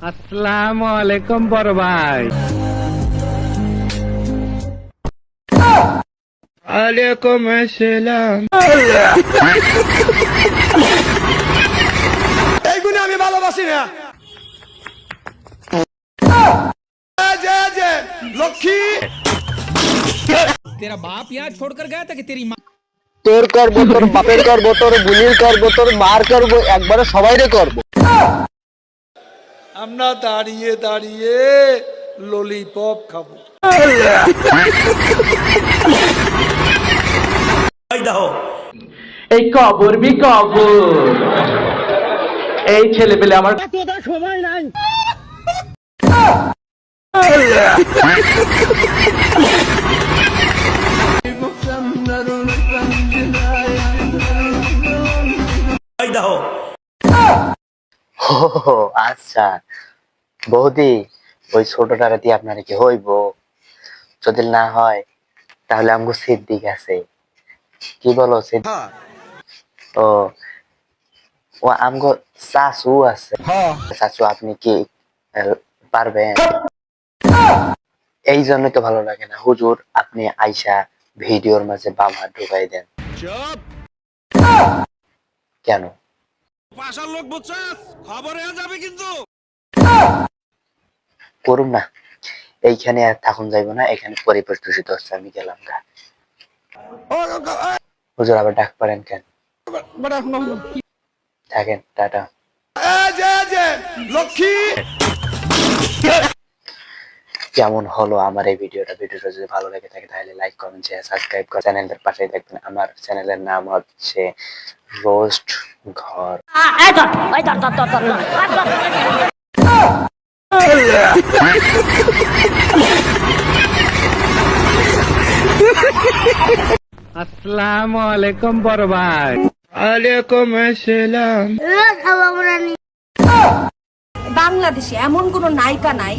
আসসালামু আলাইকুম বড় ভাই। ওয়ালাইকুম আসসালাম। এই গুণে আমি ভালোবাসি না। লক্ষ্মী तेरा बाप यहाँ छोड़कर गया था कि तेरी माँ? তোর করবো, তোর বাপের করবো, তোর বুলির করবো, তোর মার করবো, একবারে সবাইরে করবো। আমরা দাঁড়িয়ে দাঁড়িয়ে ললিপপ খাবো। এই কবর বি কবর, এই ছেলে পেলে আমার সময় নাই। ও আচ্ছা বৌদি, ওই ছোটটারে দিয়ে আপনার কি হইব? যদি না হয় তাহলে আমগো সিদ্দিক আছে, কি বলো সিদ্দিক? ও ও আমগো শাশু আছে। শাশু আপনি কি পারবেন? এই জন্য তো ভালো লাগে না হুজুর, আপনি আইসা ভিডিওর মাঝে বাম হাত ঢুকাই দেন। কেন? বাসার লোক বুঝছস, খবর হয়ে যাবে কিন্তু। করুন না, এইখানে আর থাকুন যাইব না, এখানে পরিবেশ দূষিত হচ্ছে, আমি গেলাম গা। হুজুর আবার ডাক পারেন কেন? থাকেন, টাটা। লক্ষ্মী কেমন হলো আমার এই ভিডিওটা? ভিডিওটা যদি ভালো লেগে থাকে তাহলে লাইক, কমেন্ট, শেয়ার, সাবস্ক্রাইব করে চ্যানেলের পাশেই থাকবেন। আমার চ্যানেলের নাম হচ্ছে রোস্ট ঘর। আসসালামু আলাইকুম বড় ভাই। ওয়ালাইকুম আসসালাম। বাংলাদেশে এমন কোন নায়িকা নাই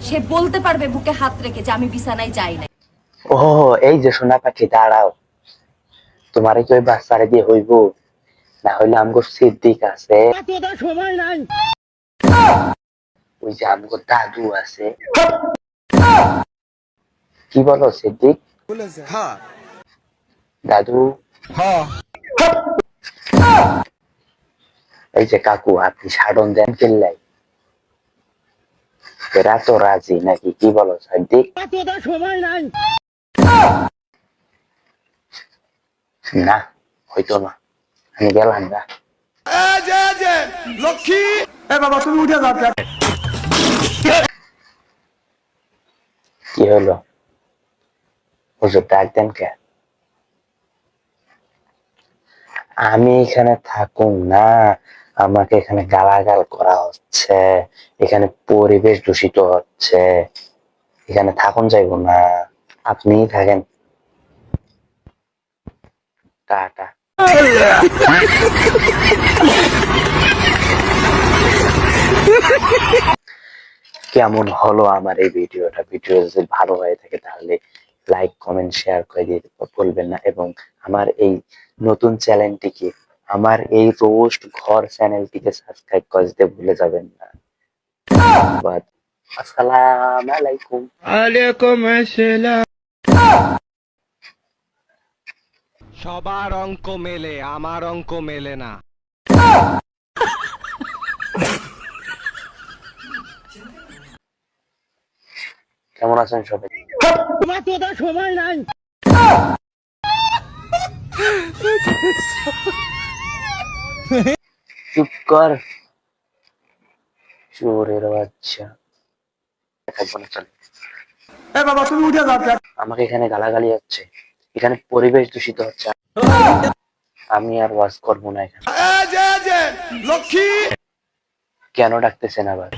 সে বলতে পারবে বুকে হাত রেখে যে আমি বিছানায় যাই না। ও এই যে সোনা পাখি, দাঁড়াও, তোমারে কি ওই বাচ্চারে দিয়ে হইব? না হইলে আমগো সিদ্দিক আছে, সময় নাই। ওই যে আমগো দাদু আছে। কি বলো সিদ্দিক? দাদু, এই যে কাকু, আপনি সাডন দেন কিল্লাই, এরা তো রাজি নাকি? কি বলো সিদ্দিক? সময় নাই। না হইতো না, আমি গেলাম না। লক্ষ্মী কি হলো হুজুর, ডাক দেন কে? আমি এখানে থাকুন না, আমাকে এখানে গালাগাল করা হচ্ছে, এখানে পরিবেশ দূষিত হচ্ছে, এখানে থাকুন যাইব না, আপনিই থাকেন, টাটা। কেমন হলো আমার এই ভিডিওটা? ভিডিও যদি ভালো হয়ে থাকে তাহলে লাইক, কমেন্ট, শেয়ার করে দিতে ভুলবেন না, এবং আমার এই নতুন চ্যানেলটিকে, আমার এই রোস্ট ঘর চ্যানেলটিকে সাবস্ক্রাইব করে দিতে ভুলে যাবেন না। ধন্যবাদ। আসসালামু আলাইকুম। ওয়ালাইকুম আসসালাম। সবার অঙ্ক মেলে, আমার অঙ্ক মেলে না। কেমন আছেন সবাই? সময় নাই। চুপ কর, চোরের বাচ্চা। থাকবো না, চলে। আমাকে এখানে গালাগালি হচ্ছে, এখানে পরিবেশ দূষিত হচ্ছে, আমি আর ওয়াজ করবো না এখানে। লক্ষ্মী কেন ডাকতেছেন আবার?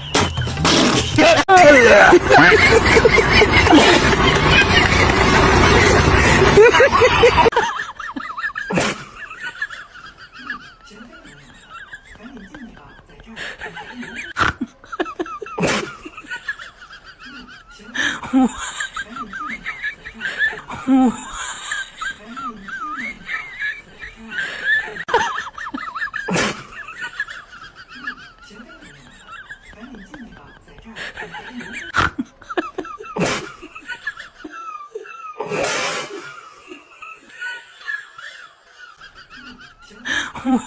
我